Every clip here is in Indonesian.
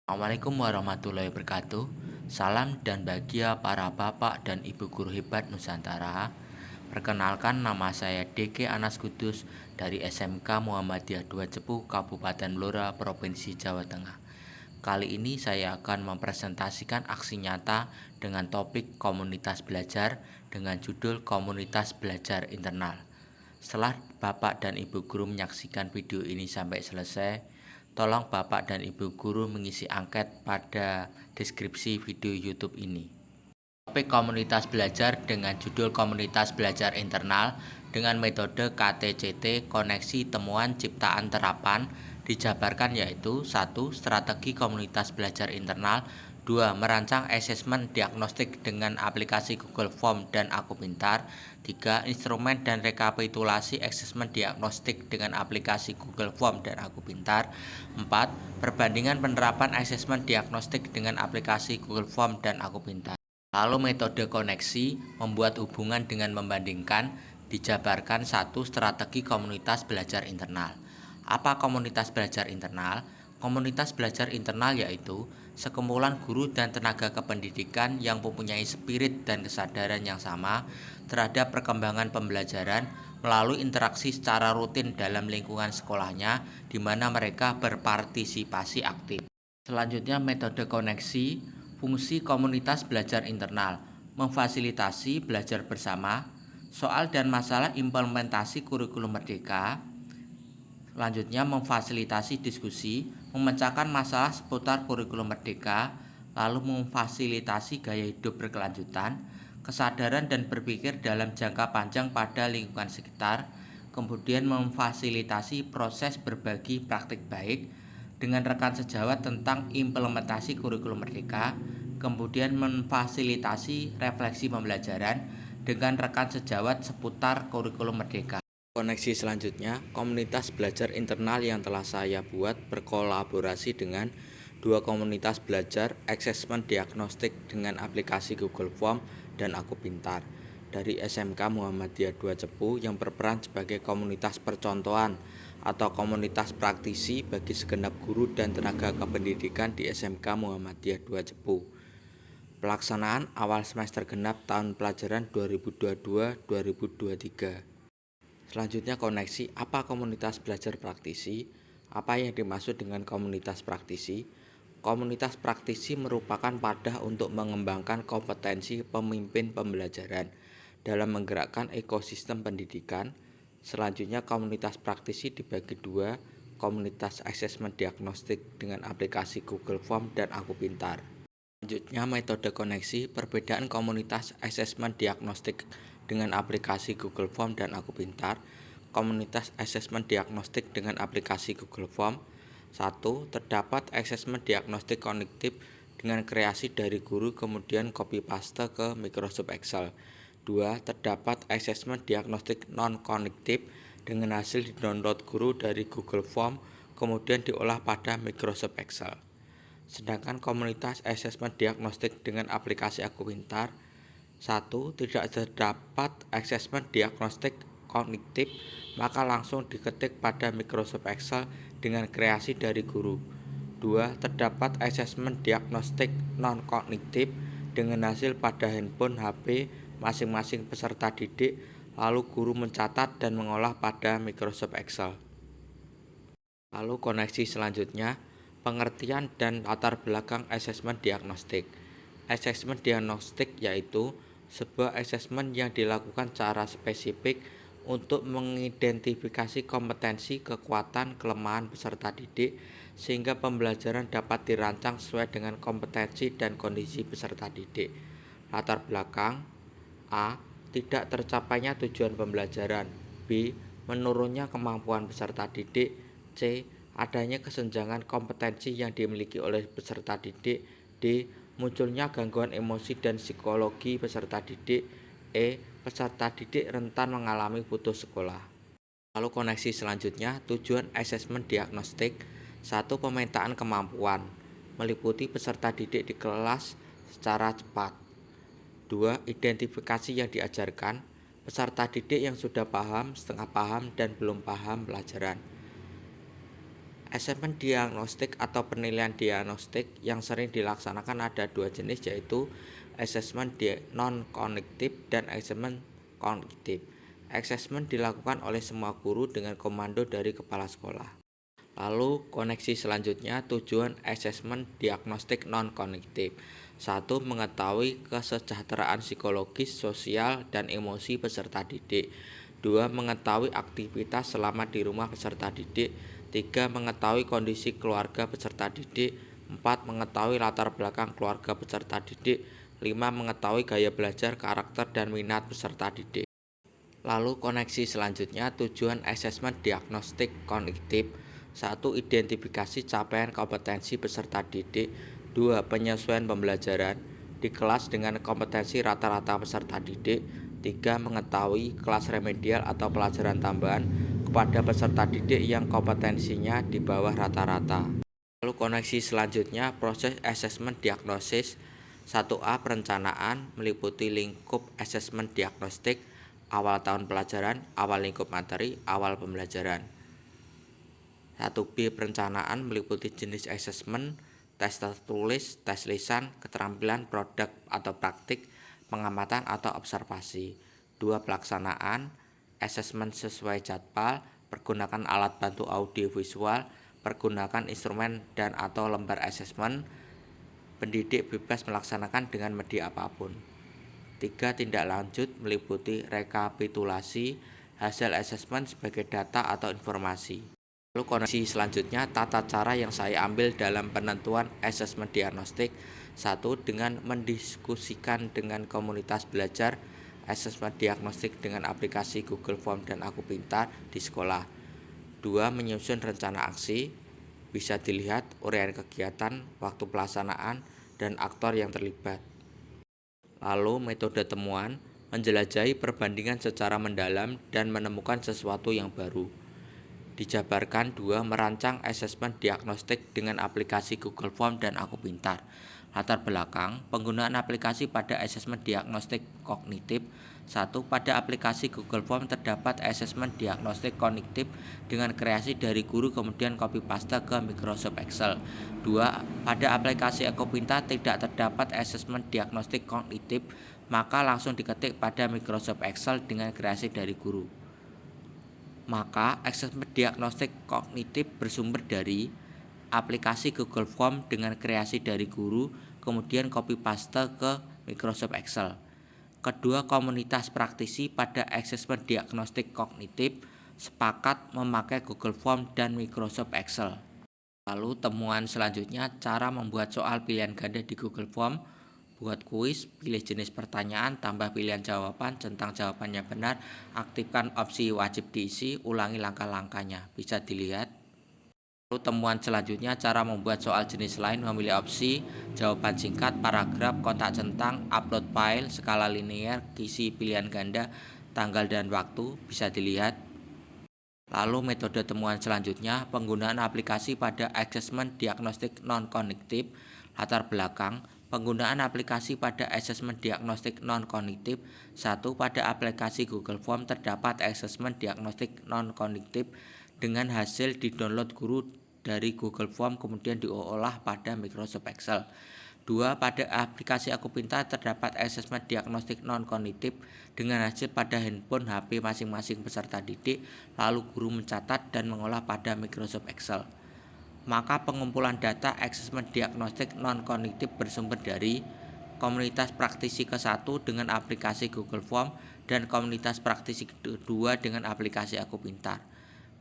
Assalamualaikum warahmatullahi wabarakatuh. Salam dan bahagia para bapak dan ibu guru hebat Nusantara. Perkenalkan, nama saya DK Anas Kudus dari SMK Muhammadiyah 2 Cepu, Kabupaten Blora, Provinsi Jawa Tengah. Kali ini saya akan mempresentasikan aksi nyata dengan topik komunitas belajar dengan judul Komunitas Belajar Internal. Setelah Bapak dan Ibu Guru menyaksikan video ini sampai selesai, tolong Bapak dan Ibu Guru mengisi angket pada deskripsi video YouTube ini. Topik komunitas belajar dengan judul Komunitas Belajar Internal dengan metode KTCT Koneksi Temuan Ciptaan Terapan dijabarkan yaitu: 1. Strategi komunitas belajar internal. 2. Merancang asesmen diagnostik dengan aplikasi Google Form dan Aku Pintar. 3. Instrumen dan rekapitulasi asesmen diagnostik dengan aplikasi Google Form dan Aku Pintar. 4. Perbandingan penerapan asesmen diagnostik dengan aplikasi Google Form dan Aku Pintar. Lalu metode koneksi membuat hubungan dengan membandingkan dijabarkan. 1. Strategi komunitas belajar internal. Apa komunitas belajar internal? Komunitas belajar internal yaitu sekumpulan guru dan tenaga kependidikan yang mempunyai spirit dan kesadaran yang sama terhadap perkembangan pembelajaran melalui interaksi secara rutin dalam lingkungan sekolahnya, di mana mereka berpartisipasi aktif. Selanjutnya, metode koneksi. Fungsi komunitas belajar internal: memfasilitasi belajar bersama, soal dan masalah implementasi kurikulum merdeka. Selanjutnya, memfasilitasi diskusi, memecahkan masalah seputar kurikulum merdeka, lalu memfasilitasi gaya hidup berkelanjutan, kesadaran dan berpikir dalam jangka panjang pada lingkungan sekitar, kemudian memfasilitasi proses berbagi praktik baik dengan rekan sejawat tentang implementasi kurikulum merdeka, kemudian memfasilitasi refleksi pembelajaran dengan rekan sejawat seputar kurikulum merdeka. Koneksi selanjutnya, komunitas belajar internal yang telah saya buat berkolaborasi dengan dua komunitas belajar asesmen diagnostik dengan aplikasi Google Form dan Aku Pintar dari SMK Muhammadiyah 2 Cepu yang berperan sebagai komunitas percontohan atau komunitas praktisi bagi segenap guru dan tenaga kependidikan di SMK Muhammadiyah 2 Cepu. Pelaksanaan awal semester genap tahun pelajaran 2022-2023. Selanjutnya, koneksi. Apa komunitas belajar praktisi? Apa yang dimaksud dengan komunitas praktisi? Komunitas praktisi merupakan wadah untuk mengembangkan kompetensi pemimpin pembelajaran dalam menggerakkan ekosistem pendidikan. Selanjutnya, komunitas praktisi dibagi dua: komunitas asesmen diagnostik dengan aplikasi Google Form dan Aku Pintar. Selanjutnya, metode koneksi. Perbedaan komunitas asesmen diagnostik dengan aplikasi Google Form dan Aku Pintar. Komunitas asesmen diagnostik dengan aplikasi Google Form. 1. Terdapat asesmen diagnostik kognitif dengan kreasi dari guru kemudian copy paste ke Microsoft Excel. 2. Terdapat asesmen diagnostik non-kognitif dengan hasil di-download guru dari Google Form kemudian diolah pada Microsoft Excel. Sedangkan komunitas asesmen diagnostik dengan aplikasi Aku Pintar. 1. Tidak terdapat asesmen diagnostik kognitif, maka langsung diketik pada Microsoft Excel dengan kreasi dari guru. 2. Terdapat asesmen diagnostik non-kognitif dengan hasil pada handphone HP masing-masing peserta didik, lalu guru mencatat dan mengolah pada Microsoft Excel. Lalu koneksi selanjutnya, pengertian dan latar belakang asesmen diagnostik. Asesmen diagnostik yaitu sebuah asesmen yang dilakukan secara spesifik untuk mengidentifikasi kompetensi, kekuatan, kelemahan peserta didik sehingga pembelajaran dapat dirancang sesuai dengan kompetensi dan kondisi peserta didik. Latar belakang: A. Tidak tercapainya tujuan pembelajaran. B. Menurunnya kemampuan peserta didik. C. Adanya kesenjangan kompetensi yang dimiliki oleh peserta didik. D. Munculnya gangguan emosi dan psikologi peserta didik. E. Peserta didik rentan mengalami putus sekolah. Lalu koneksi selanjutnya, tujuan asesmen diagnostik. 1. Pemetaan kemampuan, meliputi peserta didik di kelas secara cepat. 2. Identifikasi yang diajarkan, peserta didik yang sudah paham, setengah paham, dan belum paham pelajaran. Asesmen diagnostik atau penilaian diagnostik yang sering dilaksanakan ada dua jenis, yaitu asesmen non-kognitif dan asesmen kognitif. Asesmen dilakukan oleh semua guru dengan komando dari kepala sekolah. Lalu koneksi selanjutnya, tujuan asesmen diagnostik non-kognitif. 1. Mengetahui kesejahteraan psikologis, sosial, dan emosi peserta didik. 2. Mengetahui aktivitas selama di rumah peserta didik. 3. Mengetahui kondisi keluarga peserta didik. 4. Mengetahui latar belakang keluarga peserta didik. 5. Mengetahui gaya belajar, karakter, dan minat peserta didik. Lalu koneksi selanjutnya, tujuan asesmen diagnostik kognitif. 1. Identifikasi capaian kompetensi peserta didik. 2. Penyesuaian pembelajaran di kelas dengan kompetensi rata-rata peserta didik. 3. Mengetahui kelas remedial atau pelajaran tambahan kepada peserta didik yang kompetensinya di bawah rata-rata. Lalu koneksi selanjutnya, proses asesmen diagnosis. 1A. Perencanaan meliputi lingkup asesmen diagnostik, awal tahun pelajaran, awal lingkup materi, awal pembelajaran. 1B. Perencanaan meliputi jenis asesmen, tes tertulis, tes lisan, keterampilan, produk atau praktik, pengamatan atau observasi. 2. Pelaksanaan asesmen sesuai jadwal, pergunakan alat bantu audio visual, pergunakan instrumen dan atau lembar asesmen. Pendidik bebas melaksanakan dengan media apapun. 3. Tindak lanjut meliputi rekapitulasi hasil asesmen sebagai data atau informasi. Lalu koneksi selanjutnya, tata cara yang saya ambil dalam penentuan asesmen diagnostik. 1. Dengan mendiskusikan dengan komunitas belajar asesmen diagnostik dengan aplikasi Google Form dan Aku Pintar di sekolah. 2. Menyusun rencana aksi, bisa dilihat uraian kegiatan, waktu pelaksanaan, dan aktor yang terlibat. Lalu metode temuan, menjelajahi perbandingan secara mendalam dan menemukan sesuatu yang baru. Dijabarkan. 2. Merancang asesmen diagnostik dengan aplikasi Google Form dan Aku Pintar. Latar belakang penggunaan aplikasi pada asesmen diagnostik kognitif. 1. Pada aplikasi Google Form terdapat asesmen diagnostik kognitif dengan kreasi dari guru kemudian copy paste ke Microsoft Excel. 2. Pada aplikasi Aku Pintar tidak terdapat asesmen diagnostik kognitif, maka langsung diketik pada Microsoft Excel dengan kreasi dari guru. Maka asesmen diagnostik kognitif bersumber dari aplikasi Google Form dengan kreasi dari guru, kemudian copy paste ke Microsoft Excel. Kedua komunitas praktisi pada asesmen diagnostik kognitif sepakat memakai Google Form dan Microsoft Excel. Lalu temuan selanjutnya, cara membuat soal pilihan ganda di Google Form. Buat kuis, pilih jenis pertanyaan, tambah pilihan jawaban, centang jawaban yang benar, aktifkan opsi wajib diisi, ulangi langkah-langkahnya. Bisa dilihat. Lalu temuan selanjutnya, cara membuat soal jenis lain, memilih opsi jawaban singkat, paragraf, kotak centang, upload file, skala linear, isi pilihan ganda, tanggal dan waktu. Bisa dilihat. Lalu metode temuan selanjutnya, penggunaan aplikasi pada asesmen diagnostik non-kognitif. Latar belakang penggunaan aplikasi pada asesmen diagnostik non-kognitif. 1. Pada aplikasi Google Form terdapat asesmen diagnostik non-kognitif dengan hasil di-download guru dari Google Form kemudian diolah pada Microsoft Excel. 2. Pada aplikasi Aku Pintar terdapat asesmen diagnostik non-kognitif dengan hasil pada handphone HP masing-masing peserta didik, lalu guru mencatat dan mengolah pada Microsoft Excel. Maka pengumpulan data asesmen diagnostik non-kognitif bersumber dari komunitas praktisi ke-1 dengan aplikasi Google Form dan komunitas praktisi kedua dengan aplikasi Aku Pintar.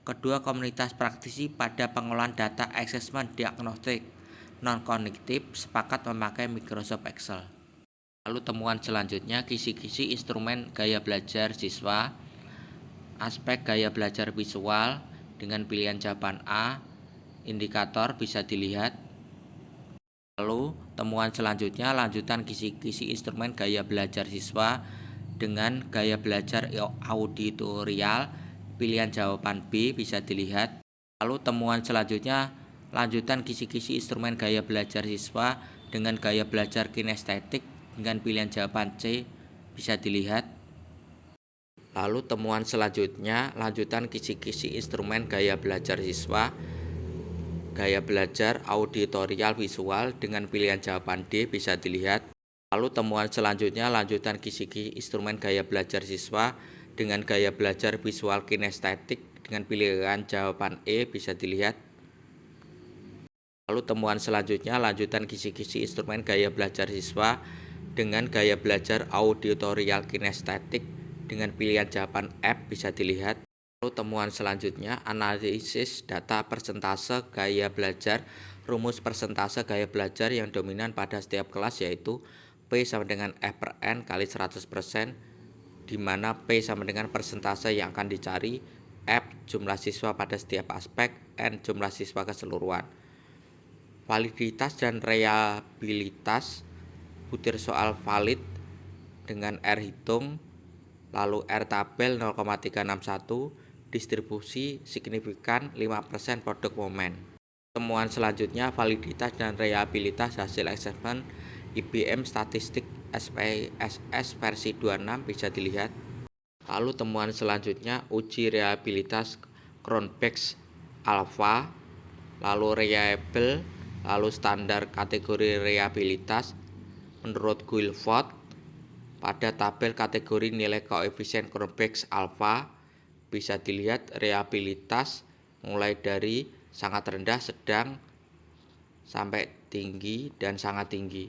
Kedua komunitas praktisi pada pengolahan data asesmen diagnostik non-kognitif sepakat memakai Microsoft Excel. Lalu temuan selanjutnya, kisi-kisi instrumen gaya belajar siswa, aspek gaya belajar visual dengan pilihan jawaban A, indikator bisa dilihat. Lalu temuan selanjutnya, lanjutan kisi-kisi instrumen gaya belajar siswa dengan gaya belajar auditorial, pilihan jawaban B bisa dilihat. Lalu temuan selanjutnya, lanjutan kisi-kisi instrumen gaya belajar siswa dengan gaya belajar kinestetik dengan pilihan jawaban C bisa dilihat. Lalu temuan selanjutnya, lanjutan kisi-kisi instrumen gaya belajar siswa gaya belajar auditorial visual dengan pilihan jawaban D bisa dilihat. Lalu temuan selanjutnya lanjutan kisi-kisi instrumen gaya belajar siswa dengan gaya belajar visual kinestetik dengan pilihan jawaban E bisa dilihat. Lalu temuan selanjutnya lanjutan kisi-kisi instrumen gaya belajar siswa dengan gaya belajar auditorial kinestetik dengan pilihan jawaban F bisa dilihat. Lalu temuan selanjutnya analisis data persentase gaya belajar. Rumus persentase gaya belajar yang dominan pada setiap kelas yaitu P sama dengan F per N kali 100%, di mana P sama dengan persentase yang akan dicari, F jumlah siswa pada setiap aspek, N jumlah siswa keseluruhan. Validitas dan reliabilitas butir soal valid dengan R hitung, lalu R tabel 0,361, distribusi signifikan 5% produk momen. Temuan selanjutnya validitas dan reliabilitas hasil asesmen IBM statistik SPSS versi 26 bisa dilihat. Lalu temuan selanjutnya uji reliabilitas Cronbach's alpha, lalu reliable, lalu standar kategori reliabilitas menurut Guilford pada tabel kategori nilai koefisien Cronbach's alpha bisa dilihat reliabilitas mulai dari sangat rendah, sedang, sampai tinggi dan sangat tinggi.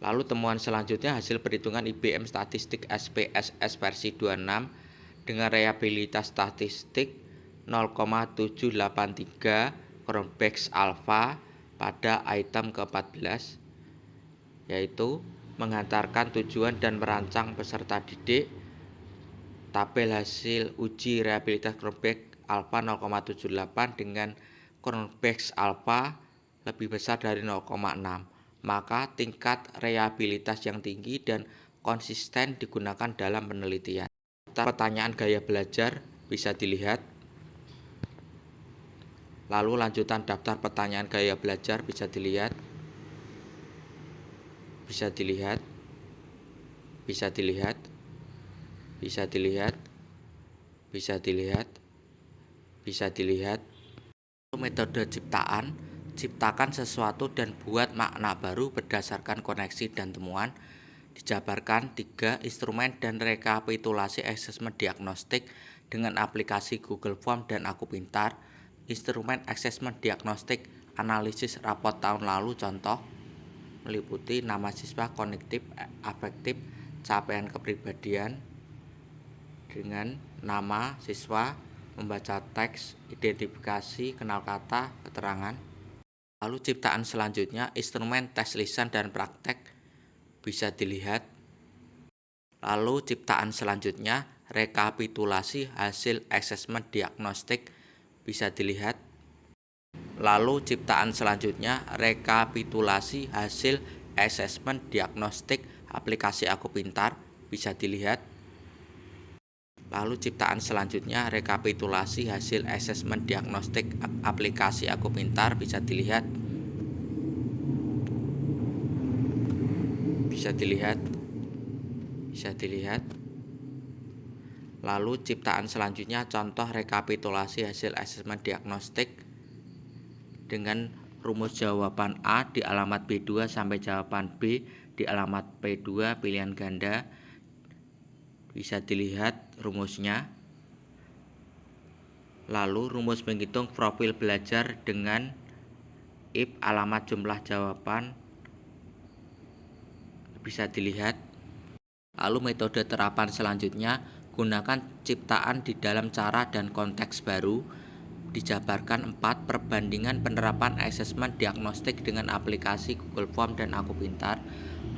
Lalu temuan selanjutnya hasil perhitungan IBM statistik SPSS versi 26 dengan reliabilitas statistik 0,783 Cronbach's alpha pada item ke-14, yaitu menghantarkan tujuan dan merancang peserta didik. Tabel hasil uji reliabilitas Cronbach alpha 0,78 dengan Cronbach's alpha lebih besar dari 0,6, maka tingkat reliabilitas yang tinggi dan konsisten digunakan dalam penelitian. Pertanyaan gaya belajar bisa dilihat. Lalu lanjutan daftar pertanyaan gaya belajar bisa dilihat. Bisa dilihat. Bisa dilihat. Bisa dilihat. Bisa dilihat. Bisa dilihat. Metode ciptaan, ciptakan sesuatu dan buat makna baru berdasarkan koneksi dan temuan. Dijabarkan 3 instrumen dan rekapitulasi asesmen diagnostik dengan aplikasi Google Form dan Aku Pintar. Instrumen asesmen diagnostik analisis rapot tahun lalu contoh meliputi nama siswa, kognitif, afektif, capaian kepribadian dengan nama siswa, membaca teks, identifikasi, kenal kata, keterangan. Lalu ciptaan selanjutnya instrumen tes lisan dan praktek bisa dilihat. Lalu ciptaan selanjutnya rekapitulasi hasil asesmen diagnostik bisa dilihat. Lalu ciptaan selanjutnya rekapitulasi hasil asesmen diagnostik aplikasi Aku Pintar bisa dilihat. Lalu ciptaan selanjutnya rekapitulasi hasil asesmen diagnostik aplikasi Aku Pintar bisa dilihat. Bisa dilihat. Bisa dilihat. Lalu ciptaan selanjutnya contoh rekapitulasi hasil asesmen diagnostik dengan rumus jawaban A di alamat B2 sampai jawaban B di alamat P2 pilihan ganda. Bisa dilihat rumusnya. Lalu rumus menghitung profil belajar dengan if alamat jumlah jawaban bisa dilihat. Lalu metode terapan selanjutnya gunakan ciptaan di dalam cara dan konteks baru. Dijabarkan 4 perbandingan penerapan asesmen diagnostik dengan aplikasi Google Form dan Aku Pintar.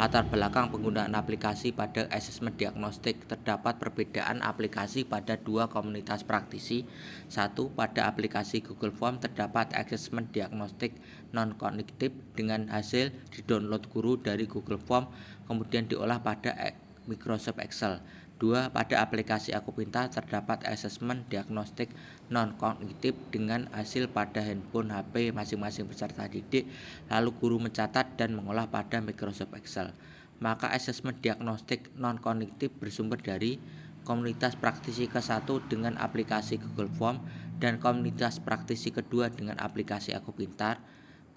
Latar belakang penggunaan aplikasi pada asesmen diagnostik. Terdapat perbedaan aplikasi pada 2 komunitas praktisi. 1. Pada aplikasi Google Form terdapat asesmen diagnostik non-kognitif dengan hasil didownload guru dari Google Form kemudian diolah pada Microsoft Excel. 2. Pada aplikasi Aku Pintar terdapat asesmen diagnostik non-kognitif dengan hasil pada handphone HP masing-masing peserta didik, lalu guru mencatat dan mengolah pada Microsoft Excel. Maka asesmen diagnostik non-kognitif bersumber dari komunitas praktisi ke-1 dengan aplikasi Google Form dan komunitas praktisi kedua dengan aplikasi Aku Pintar.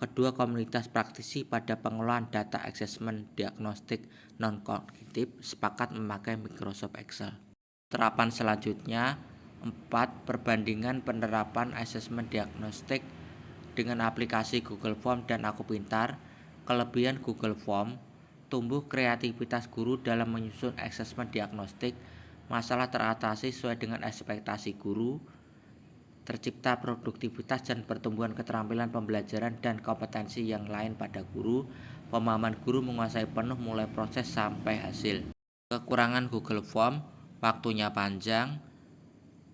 Kedua komunitas praktisi pada pengelolaan data asesmen diagnostik non-kognitif sepakat memakai Microsoft Excel. Terapan selanjutnya 4. Perbandingan penerapan asesmen diagnostik dengan aplikasi Google Form dan Aku Pintar. Kelebihan Google Form: tumbuh kreativitas guru dalam menyusun asesmen diagnostik, masalah teratasi sesuai dengan ekspektasi guru, tercipta produktivitas dan pertumbuhan keterampilan pembelajaran dan kompetensi yang lain pada guru, pemahaman guru menguasai penuh mulai proses sampai hasil. Kekurangan Google Form: waktunya panjang,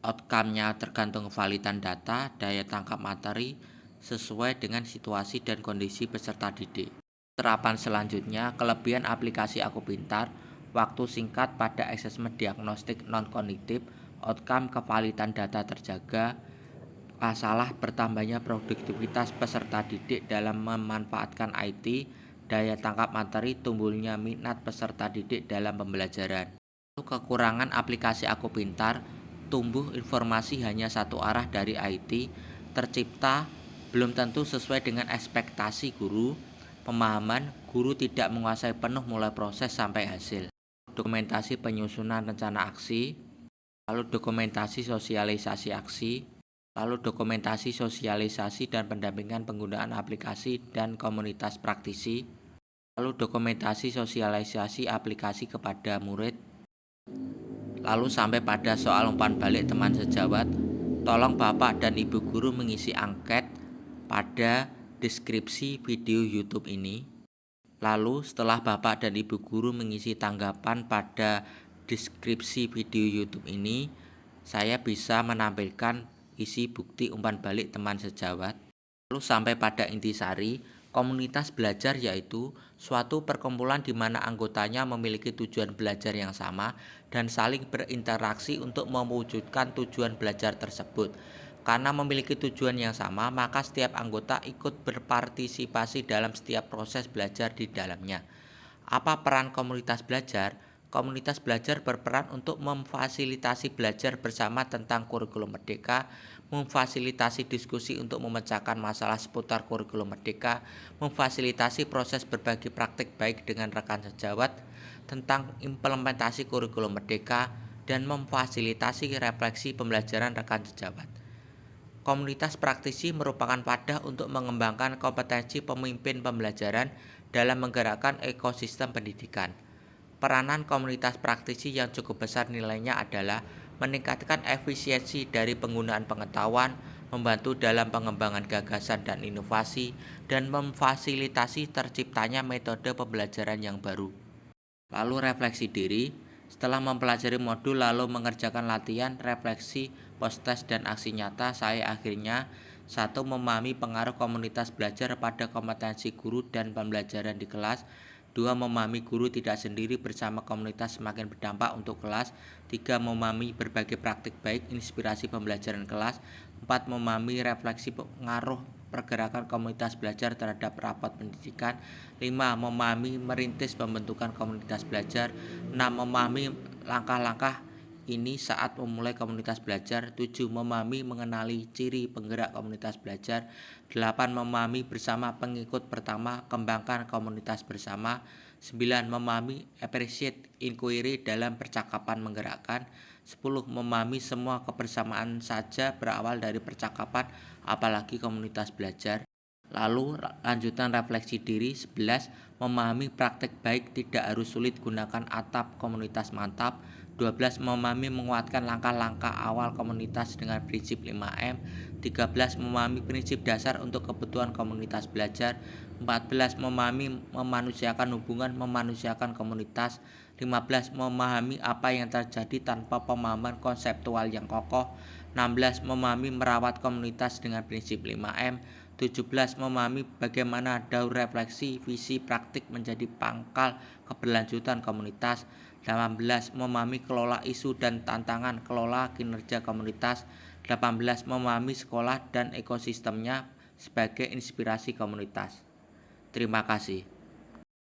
outcome-nya tergantung validan data, daya tangkap materi sesuai dengan situasi dan kondisi peserta didik. Terapan selanjutnya, kelebihan aplikasi Aku Pintar: waktu singkat pada asesmen diagnostik non-kognitif, outcome kevalidan data terjaga, masalah bertambahnya produktivitas peserta didik dalam memanfaatkan IT, daya tangkap materi, tumbuhnya minat peserta didik dalam pembelajaran. Kekurangan aplikasi Aku Pintar: tumbuh informasi hanya satu arah dari IT, tercipta belum tentu sesuai dengan ekspektasi guru, pemahaman guru tidak menguasai penuh mulai proses sampai hasil. Dokumentasi penyusunan rencana aksi, lalu dokumentasi sosialisasi aksi, lalu dokumentasi sosialisasi dan pendampingan penggunaan aplikasi dan komunitas praktisi, lalu dokumentasi sosialisasi aplikasi kepada murid, lalu sampai pada soal umpan balik teman sejawat. Tolong Bapak dan Ibu guru mengisi angket pada deskripsi video YouTube ini. Lalu setelah Bapak dan Ibu guru mengisi tanggapan pada deskripsi video YouTube ini, saya bisa menampilkan isi bukti umpan balik teman sejawat. Lalu sampai pada intisari, komunitas belajar yaitu suatu perkumpulan di mana anggotanya memiliki tujuan belajar yang sama dan saling berinteraksi untuk mewujudkan tujuan belajar tersebut. Karena memiliki tujuan yang sama, maka setiap anggota ikut berpartisipasi dalam setiap proses belajar di dalamnya. Apa peran komunitas belajar? Komunitas belajar berperan untuk memfasilitasi belajar bersama tentang kurikulum merdeka, memfasilitasi diskusi untuk memecahkan masalah seputar kurikulum merdeka, memfasilitasi proses berbagi praktik baik dengan rekan sejawat tentang implementasi kurikulum merdeka, dan memfasilitasi refleksi pembelajaran rekan sejawat. Komunitas praktisi merupakan wadah untuk mengembangkan kompetensi pemimpin pembelajaran dalam menggerakkan ekosistem pendidikan. Peranan komunitas praktisi yang cukup besar nilainya adalah meningkatkan efisiensi dari penggunaan pengetahuan, membantu dalam pengembangan gagasan dan inovasi, dan memfasilitasi terciptanya metode pembelajaran yang baru. Lalu refleksi diri: setelah mempelajari modul lalu mengerjakan latihan, refleksi, post-test, dan aksi nyata, saya akhirnya 1. Memahami pengaruh komunitas belajar pada kompetensi guru dan pembelajaran di kelas. 2. Memahami guru tidak sendiri bersama komunitas semakin berdampak untuk kelas. 3. Memahami berbagai praktik baik inspirasi pembelajaran kelas. 4. Memahami refleksi pengaruh pergerakan komunitas belajar terhadap rapat pendidikan. 5. Memahami merintis pembentukan komunitas belajar. 6. Memahami langkah-langkah ini saat memulai komunitas belajar. 7. Memahami mengenali ciri penggerak komunitas belajar. 8. Memahami bersama pengikut pertama, kembangkan komunitas bersama. 9. Memahami appreciate inquiry dalam percakapan menggerakkan. 10. Memahami semua kebersamaan saja berawal dari percakapan, apalagi komunitas belajar. Lalu lanjutan refleksi diri. 11. Memahami praktek baik tidak harus sulit, gunakan atap komunitas mantap. 12. Memahami menguatkan langkah-langkah awal komunitas dengan prinsip 5M. 13. Memahami prinsip dasar untuk kebutuhan komunitas belajar. 14. Memahami memanusiakan hubungan memanusiakan komunitas. 15. Memahami apa yang terjadi tanpa pemahaman konseptual yang kokoh. 16. Memahami merawat komunitas dengan prinsip 5M. 17. Memahami bagaimana daur refleksi visi praktik menjadi pangkal keberlanjutan komunitas. 18. Memahami kelola isu dan tantangan kelola kinerja komunitas. 18. Memahami sekolah dan ekosistemnya sebagai inspirasi komunitas. Terima kasih.